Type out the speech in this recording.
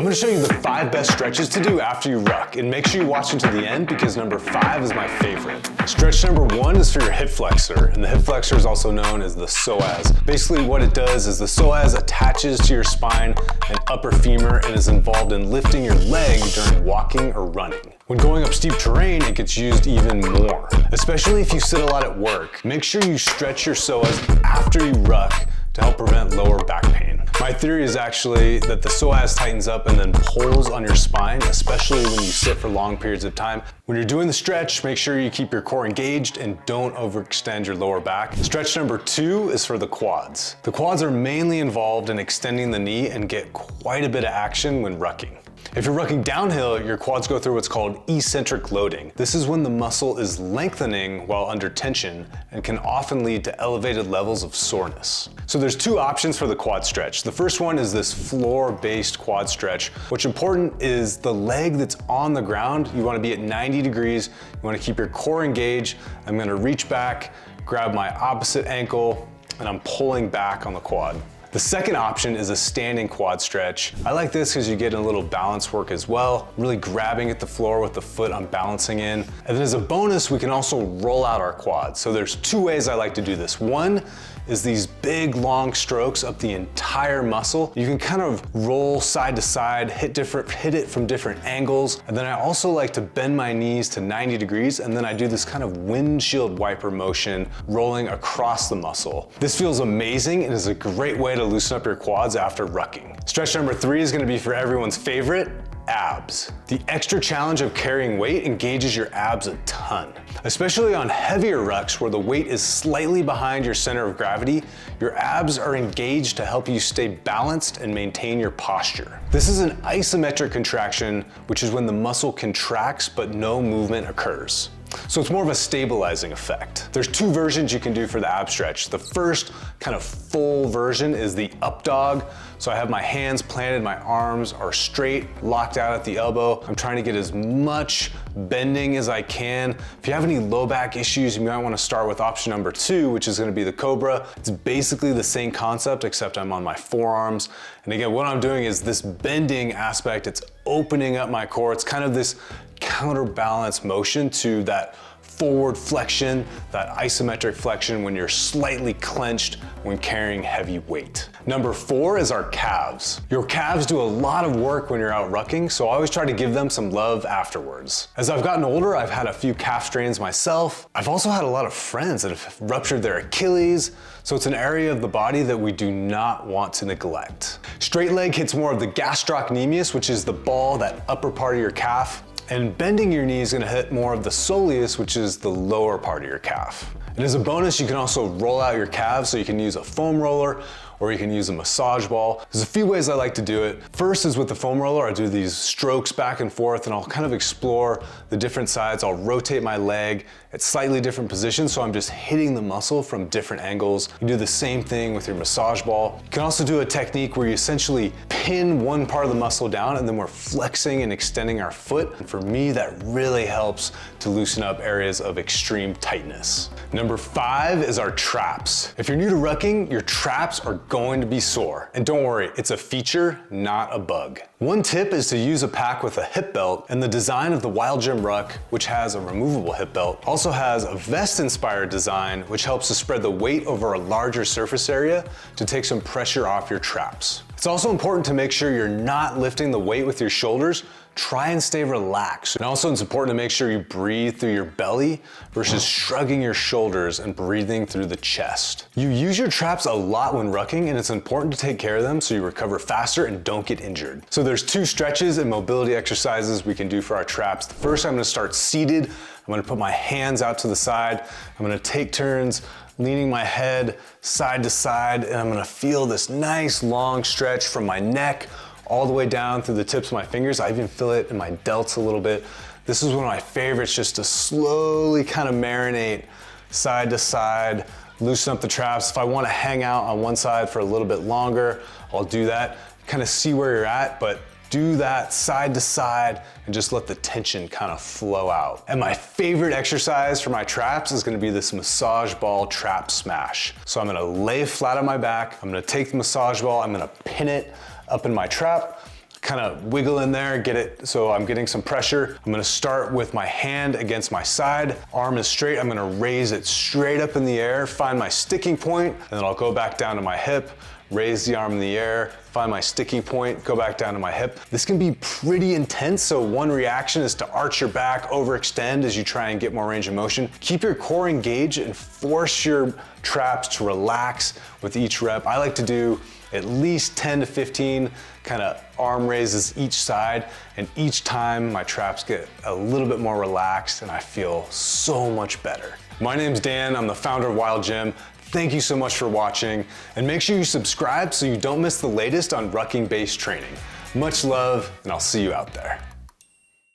gonna show you the 5 best stretches to do after you ruck, and make sure you watch until the end because number 5 is my favorite. Stretch number 1 is for your hip flexor, and the hip flexor is also known as the psoas. Basically what it does is the psoas attaches to your spine and upper femur and is involved in lifting your leg during walking or running. When going up steep terrain, it gets used even more, especially if you sit a lot at work. Make sure you stretch your psoas after you ruck to help prevent lower back pain. My theory is actually that the psoas tightens up and then pulls on your spine, especially when you sit for long periods of time. When you're doing the stretch, make sure you keep your core engaged and don't overextend your lower back. Stretch number 2 is for the quads. The quads are mainly involved in extending the knee and get quite a bit of action when rucking. If you're rucking downhill, your quads go through what's called eccentric loading. This is when the muscle is lengthening while under tension and can often lead to elevated levels of soreness. So there's 2 options for the quad stretch. The first one is this floor-based quad stretch. What's important is the leg that's on the ground, you wanna be at 90 degrees. You wanna keep your core engaged. I'm gonna reach back, grab my opposite ankle, and I'm pulling back on the quad. The second option is a standing quad stretch. I like this because you get a little balance work as well, really grabbing at the floor with the foot I'm balancing in. And then as a bonus, we can also roll out our quads. So there's 2 ways I like to do this. One is these big long strokes up the entire muscle. You can kind of roll side to side, hit it from different angles. And then I also like to bend my knees to 90 degrees, and then I do this kind of windshield wiper motion rolling across the muscle. This feels amazing and is a great way to loosen up your quads after rucking. Stretch number 3 is gonna be for everyone's favorite, abs. The extra challenge of carrying weight engages your abs a ton. Especially on heavier rucks where the weight is slightly behind your center of gravity, your abs are engaged to help you stay balanced and maintain your posture. This is an isometric contraction, which is when the muscle contracts but no movement occurs. So it's more of a stabilizing effect. There's 2 versions you can do for the ab stretch. The first kind of full version is the up dog. So I have my hands planted, my arms are straight, locked out at the elbow. I'm trying to get as much bending as I can. If you have any low back issues, you might want to start with option number 2, which is going to be the cobra. It's basically the same concept, except I'm on my forearms. And again, what I'm doing is this bending aspect, it's opening up my core. It's kind of this counterbalance motion to that forward flexion, that isometric flexion when you're slightly clenched when carrying heavy weight. Number 4 is our calves. Your calves do a lot of work when you're out rucking, so I always try to give them some love afterwards. As I've gotten older, I've had a few calf strains myself. I've also had a lot of friends that have ruptured their Achilles, so it's an area of the body that we do not want to neglect. Straight leg hits more of the gastrocnemius, which is the ball, that upper part of your calf. And bending your knee is gonna hit more of the soleus, which is the lower part of your calf. And as a bonus, you can also roll out your calves, so you can use a foam roller or you can use a massage ball. There's a few ways I like to do it. First is with the foam roller. I do these strokes back and forth and I'll kind of explore the different sides. I'll rotate my leg at slightly different positions, so I'm just hitting the muscle from different angles. You do the same thing with your massage ball. You can also do a technique where you essentially pin one part of the muscle down and then we're flexing and extending our foot. And for me, that really helps to loosen up areas of extreme tightness. Number 5 is our traps. If you're new to rucking, your traps are going to be sore. And don't worry, it's a feature, not a bug. One tip is to use a pack with a hip belt, and the design of the Wild Gym Ruck, which has a removable hip belt, also has a vest-inspired design, which helps to spread the weight over a larger surface area to take some pressure off your traps. It's also important to make sure you're not lifting the weight with your shoulders. Try and stay relaxed. And also it's important to make sure you breathe through your belly versus shrugging your shoulders and breathing through the chest. You use your traps a lot when rucking, and it's important to take care of them so you recover faster and don't get injured. So there's 2 stretches and mobility exercises we can do for our traps. The first, I'm gonna start seated. I'm gonna put my hands out to the side. I'm gonna take turns leaning my head side to side, and I'm gonna feel this nice long stretch from my neck all the way down through the tips of my fingers. I even feel it in my delts a little bit. This is one of my favorites, just to slowly kind of marinate side to side, loosen up the traps. If I want to hang out on one side for a little bit longer, I'll do that. Kind of see where you're at, but do that side to side and just let the tension kind of flow out. And my favorite exercise for my traps is gonna be this massage ball trap smash. So I'm gonna lay flat on my back, I'm gonna take the massage ball, I'm gonna pin it up in my trap, kind of wiggle in there, get it so I'm getting some pressure. I'm gonna start with my hand against my side, arm is straight, I'm gonna raise it straight up in the air, find my sticking point, and then I'll go back down to my hip, raise the arm in the air, find my sticking point, go back down to my hip. This can be pretty intense, so one reaction is to arch your back, overextend as you try and get more range of motion. Keep your core engaged and force your traps to relax with each rep. I like to do at least 10 to 15 kind of arm raises each side, and each time my traps get a little bit more relaxed and I feel so much better. My name's Dan, I'm the founder of Wild Gym. Thank you so much for watching, and make sure you subscribe so you don't miss the latest on rucking based training. Much love, and I'll see you out there.